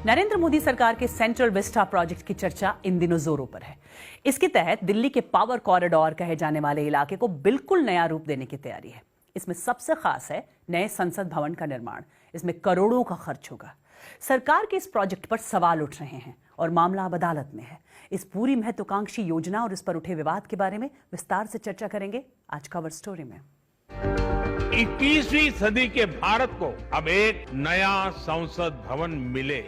नरेंद्र मोदी सरकार के central Vista project की चर्चा इन दिनों जोरों पर है। इसके तहत दिल्ली के पावर कॉरिडोर कहे जाने वाले इलाके को बिल्कुल नया रूप देने की तैयारी है। इसमें सबसे खास है नए संसद भवन का निर्माण। इसमें करोड़ों का खर्च होगा। सरकार के इस प्रोजेक्ट पर सवाल उठ रहे हैं और मामला अब अदालत में है। इस पूरी महत्वाकांक्षी योजना और इस पर उठे विवाद के बारे में विस्तार से चर्चा करेंगे आज कवर स्टोरी में। 21वीं सदी के भारत को अब एक नया संसद भवन मिले।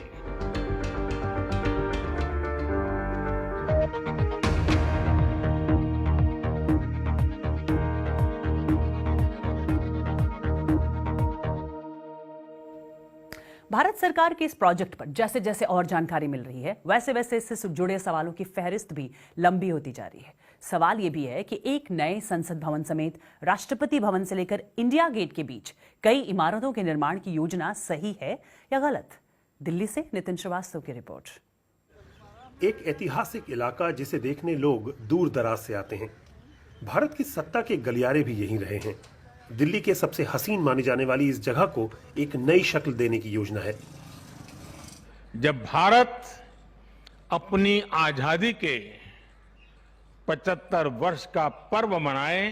भारत सरकार के इस प्रोजेक्ट पर जैसे जैसे और जानकारी मिल रही है, वैसे वैसे इससे जुड़े सवालों की फहरिस्त भी लंबी होती जा रही है। सवाल यह भी है कि एक नए संसद भवन समेत राष्ट्रपति भवन से लेकर इंडिया गेट के बीच कई इमारतों के निर्माण की योजना सही है या गलत। दिल्ली से नितिन श्रीवास्तव की रिपोर्ट। एक ऐतिहासिक इलाका जिसे देखने लोग दूर दराज से आते हैं। भारत की सत्ता के गलियारे भी यहीं रहे हैं। दिल्ली के सबसे हसीन मानी जाने वाली इस जगह को एक नई शक्ल देने की योजना है। जब भारत अपनी आजादी के 75 वर्ष का पर्व मनाए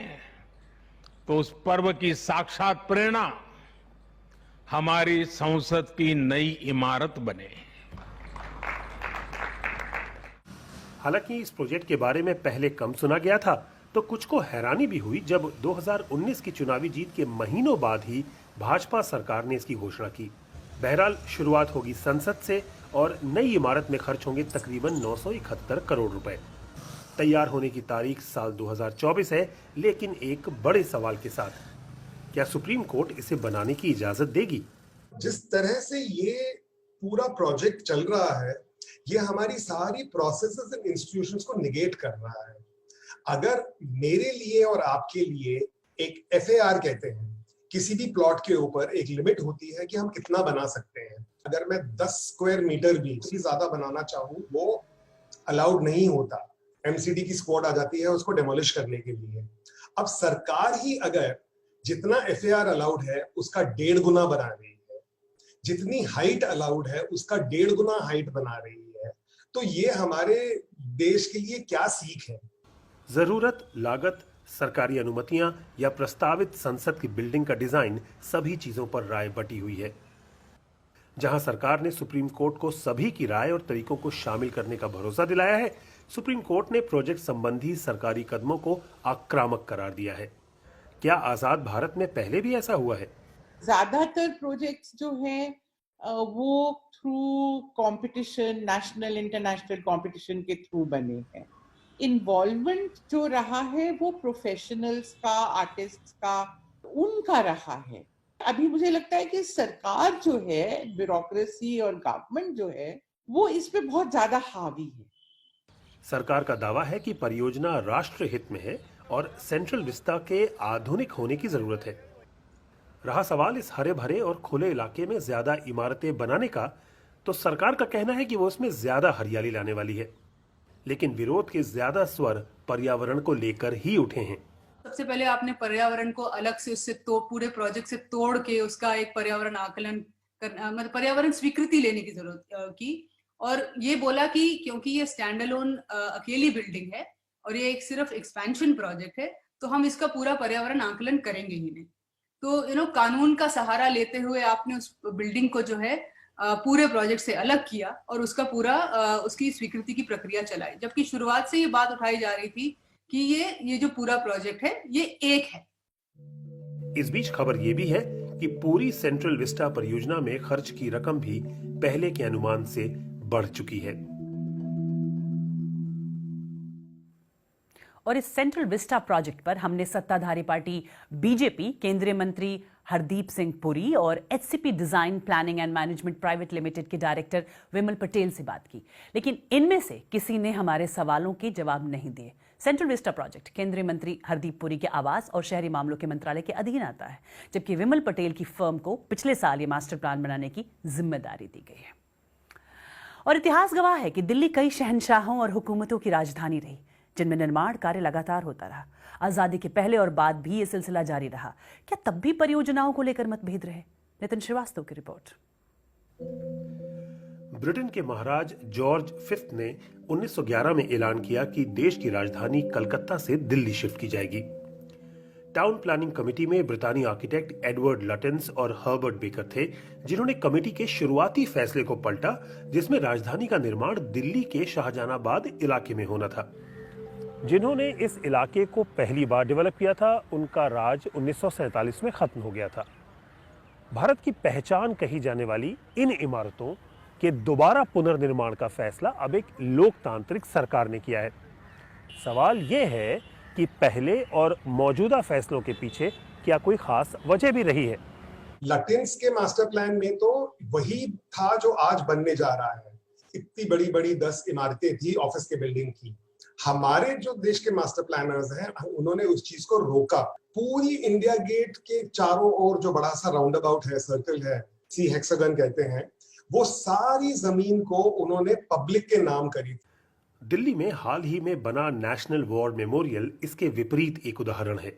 तो उस पर्व की साक्षात प्रेरणा हमारी संसद की नई इमारत बने। हालांकि इस प्रोजेक्ट के बारे में पहले कम सुना गया था, तो कुछ को हैरानी भी हुई जब 2019 की चुनावी जीत के महीनों बाद ही भाजपा सरकार ने इसकी घोषणा की। बहरहाल शुरुआत होगी संसद से और नई इमारत में खर्च होंगे तकरीबन 971 करोड़ रुपए। तैयार होने की तारीख साल 2024 है, लेकिन एक बड़े सवाल के साथ, क्या सुप्रीम कोर्ट इसे बनाने की इजाजत देगी? जिस तरह से ये पूरा प्रोजेक्ट चल रहा है, ये हमारी सारी प्रोसेसेस एंड इंस्टीट्यूशंस को निगेट कर रहा है। अगर मेरे लिए और आपके लिए एक FAR कहते हैं, किसी भी प्लॉट के ऊपर एक लिमिट होती है कि हम कितना बना सकते हैं। अगर मैं 10 स्क्वायर मीटर भी ज्यादा बनाना चाहूं, वो अलाउड नहीं होता। MCD की स्क्वाड आ जाती है उसको डेमोलिश करने के लिए। अब सरकार ही अगर जितना FAR अलाउड है उसका 1.5 गुना बना रही है, जितनी हाइट अलाउड है उसका 1.5 गुना हाइट बना रही है, तो ये हमारे देश के लिए क्या सीख है? जरूरत, लागत, सरकारी अनुमतियां या प्रस्तावित संसद की बिल्डिंग का डिजाइन, सभी चीजों पर राय बटी हुई है। जहां सरकार ने सुप्रीम कोर्ट को सभी की राय और तरीकों को शामिल करने का भरोसा दिलाया है, सुप्रीम कोर्ट ने प्रोजेक्ट संबंधी सरकारी कदमों को आक्रामक करार दिया है। क्या आजाद भारत में पहले भी ऐसा हुआ है? ज्यादातर प्रोजेक्ट्स जो हैं वो through competition, national international competition के थ्रू बने हैं। इन्वॉल्वमेंट जो रहा है वो प्रोफेशनल्स का, आर्टिस्ट्स का, उनका रहा है। अभी मुझे लगता है कि सरकार जो है, ब्यूरोक्रेसी और गवर्नमेंट जो है, वो इस पे बहुत ज्यादा हावी है। सरकार का दावा है कि परियोजना राष्ट्र हित में है और सेंट्रल विस्टा के आधुनिक होने की जरूरत है। रहा सवाल इस हरे भरे और खुले इलाके में ज्यादा इमारतें बनाने का, तो सरकार का कहना है कि वो इसमें ज्यादा हरियाली लाने वाली है। लेकिन विरोध के ज्यादा स्वर पर्यावरण को लेकर ही उठे हैं। सबसे पहले आपने पर्यावरण को अलग से उससे पूरे प्रोजेक्ट से तोड़ के उसका एक पर्यावरण आकलन करना, मतलब पर्यावरण स्वीकृति लेने की जरूरत की, और ये बोला कि क्योंकि ये स्टैंड अलोन अकेली बिल्डिंग है और ये एक सिर्फ एक्सपेंशन प्रोजेक्ट है, तो हम इसका पूरा पर्यावरण आकलन करेंगे ही नहीं। तो कानून का सहारा लेते हुए आपने उस बिल्डिंग को जो है पूरे प्रोजेक्ट से अलग किया और उसका पूरा उसकी स्वीकृति की प्रक्रिया चलाई, जबकि शुरुआत से ये बात उठाई जा रही थी कि ये जो पूरा प्रोजेक्ट है ये एक है। इस बीच खबर ये भी है कि पूरी सेंट्रल विस्टा परियोजना में खर्च की रकम भी पहले के अनुमान से बढ़ चुकी है। और इस सेंट्रल विस्टा प्रोजेक्ट पर हमने सत्ताधारी पार्टी बीजेपी, केंद्रीय मंत्री हरदीप सिंह पुरी और HCP design planning and management private limited के डायरेक्टर विमल पटेल से बात की, लेकिन इनमें से किसी ने हमारे सवालों के जवाब नहीं दिए। सेंट्रल विस्टा प्रोजेक्ट केंद्रीय मंत्री हरदीप पुरी के आवास और शहरी मामलों के मंत्रालय के अधीन आता है, जबकि विमल पटेल की फर्म को पिछले साल ये मास्टर प्लान बनाने की जिम्मेदारी दी गई है। और इतिहास गवाह है कि दिल्ली कई शहंशाहों और हुकूमतों की राजधानी रही, जिनमें निर्माण कार्य लगातार होता रहा। आजादी के पहले और बाद भी ये सिलसिला जारी रहा। क्या तब भी परियोजनाओं को लेकर मतभेद रहे? नितिन श्रीवास्तव की रिपोर्ट। ब्रिटेन के महाराज जॉर्ज फिफ्थ ने 1911 में ऐलान किया कि देश की राजधानी कलकत्ता से दिल्ली शिफ्ट की जाएगी। टाउन प्लानिंग कमेटी में ब्रितानी आर्किटेक्ट एडवर्ड लटेंस और हर्बर्ट बेकर थे, जिन्होंने कमेटी के शुरुआती फैसले को पलटा, जिसमें राजधानी का निर्माण दिल्ली के शाहजहानाबाद इलाके में होना था। जिन्होंने इस इलाके को पहली बार डेवलप किया था, उनका राज 1947 में खत्म हो गया था। भारत की पहचान कही जाने वाली इन इमारतों के दोबारा पुनर्निर्माण का फैसला अब एक लोकतांत्रिक सरकार ने किया है। सवाल यह है कि पहले और मौजूदा फैसलों के पीछे क्या कोई खास वजह भी रही है? लटेंस के मास्टर प्लान में तो वही था जो आज बनने जा रहा है। इतनी बड़ी बड़ी 10 इमारतें थी ऑफिस के बिल्डिंग की। हमारे जो देश के मास्टर प्लानर्स हैं, उन्होंने उस चीज को रोका। पूरी इंडिया गेट के चारों ओर जो बड़ा सा राउंड अबाउट है, सर्कल है, सी हेक्सागन कहते हैं, वो सारी जमीन को उन्होंने पब्लिक के नाम करी। दिल्ली में हाल ही में बना नेशनल वॉर मेमोरियल इसके विपरीत एक उदाहरण है।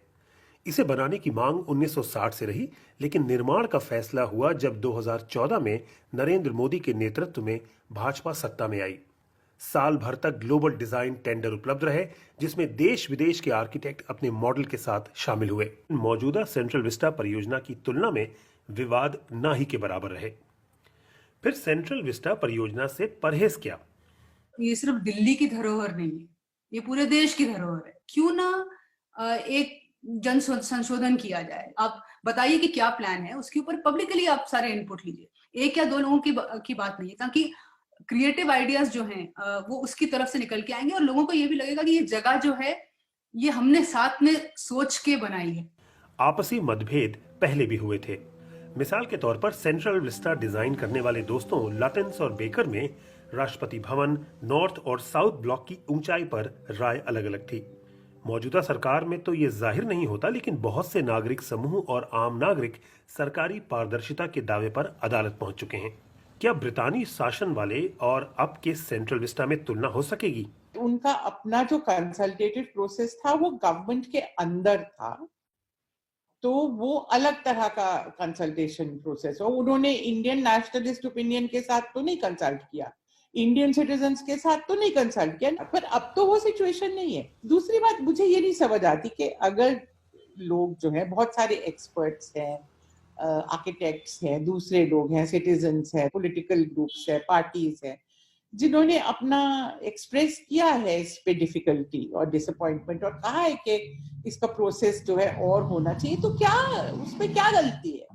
इसे बनाने की मांग 1960 से रही, लेकिन निर्माण का फैसला हुआ जब 2014 में नरेंद्र मोदी के नेतृत्व में भाजपा सत्ता में आई। साल भर तक ग्लोबल डिजाइन टेंडर उपलब्ध रहे, जिसमें देश विदेश के आर्किटेक्ट अपने मॉडल के साथ शामिल हुए। मौजूदा सेंट्रल विस्टा परियोजना की तुलना में विवाद ना ही के बराबर रहे। फिर सेंट्रल विस्टा परियोजना से परहेज क्या? ये सिर्फ दिल्ली की धरोहर नहीं है, ये पूरे देश की धरोहर है। क्यों ना एक जन संशोधन किया जाए। आप बताइए कि क्या प्लान है, उसके ऊपर पब्लिकली आप सारे इनपुट लीजिए। एक या दो लोगों की बात नहीं है, ताकि क्रिएटिव आइडियाज जो हैं वो उसकी तरफ से निकल के आएंगे और लोगों को ये भी लगेगा कि ये जगह जो है ये हमने साथ में सोच के बनाई है। आपसी मतभेद पहले भी हुए थे। मिसाल के तौर पर सेंट्रल विस्टा डिजाइन करने वाले दोस्तों लटेंस और बेकर में राष्ट्रपति भवन, नॉर्थ और साउथ ब्लॉक की ऊंचाई पर राय अलग अलग थी। मौजूदा सरकार में तो ये जाहिर नहीं होता, लेकिन बहुत से नागरिक समूह और आम नागरिक सरकारी पारदर्शिता के दावे पर अदालत पहुंच चुके हैं। क्या ब्रितानी शासन वाले और अब के सेंट्रल विस्टा में तुलना हो सकेगी? उनका अपना जो कंसल्टेटिव प्रोसेस था वो गवर्नमेंट के अंदर था, तो वो अलग तरह का कंसल्टेशन प्रोसेस हो। उन्होंने इंडियन नेशनलिस्ट ओपिनियन के साथ तो नहीं कंसल्ट किया, इंडियन सिटीजन्स के साथ तो नहीं कंसल्ट किया, पर अब तो वो सिचुएशन नहीं है। दूसरी बात मुझे ये नहीं समझ आती कि अगर लोग जो है, बहुत सारे एक्सपर्ट्स हैं, आर्किटेक्ट्स हैं, दूसरे लोग हैं, सिटीजन्स हैं, पॉलिटिकल ग्रुप्स हैं, पार्टीज हैं, जिन्होंने अपना एक्सप्रेस किया है इस पे डिफिकल्टी और डिसअपॉइंटमेंट और कहा है कि इसका प्रोसेस जो है और होना चाहिए, तो क्या उसमें क्या गलती है?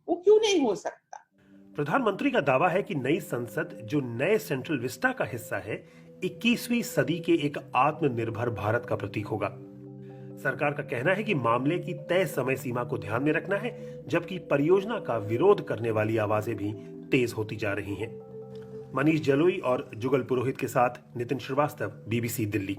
वो क्यों नहीं हो सकता? प्रधानमंत्री का दावा है कि नई संसद जो नए सेंट्रल विस्टा का हिस्सा है, 21वीं सदी के एक आत्मनिर्भर भारत का प्रतीक होगा। सरकार का कहना है कि मामले की तय समय सीमा को ध्यान में रखना है, जबकि परियोजना का विरोध करने वाली आवाजें भी तेज होती जा रही हैं। मनीष जलोई और जुगल पुरोहित के साथ नितिन श्रीवास्तव, BBC दिल्ली।